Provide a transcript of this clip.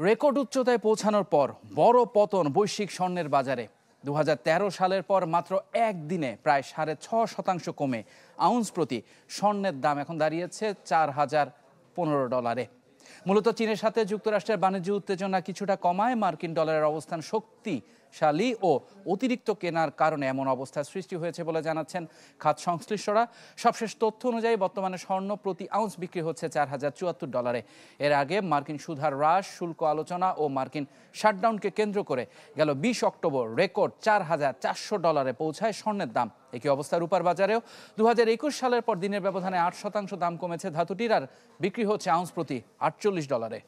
Record উচ্চতায় পৌঁছানোর পর বড় পতন বৈশ্বিক স্বর্ণের বাজারে। 2013 সালের পর মাত্র একদিনে প্রায় $6.5% কমে আউন্স প্রতি স্বর্ণের দাম এখন দাঁড়িয়েছে $4015। মূলত চীনের সাথে যুক্তরাষ্ট্রের বাণিজ্য উত্তেজনা কিছুটা কমায় মার্কিন ডলারের অবস্থান শক্তিশালী ও অতিরিক্ত কেনার কারণে এমন অবস্থার সৃষ্টি হয়েছে বলে জানাচ্ছেন খাত সংশ্লিষ্টরা। সবশেষ তথ্য অনুযায়ী বর্তমানে স্বর্ণ প্রতি আউন্স বিক্রি হচ্ছে $4074। এর আগে মার্কিন সুধার হ্রাস, শুল্ক আলোচনা ও মার্কিন শাটডাউনকে কেন্দ্র করে গেল 20 অক্টোবর রেকর্ড $4400 পৌঁছায় স্বর্ণের দাম। একই অবস্থা রূপার বাজারেও 2021 সালের পর দিনের ব্যবধানে 8% দাম কমেছে ধাতুটির, আর বিক্রি হচ্ছে আউন্স প্রতি $48।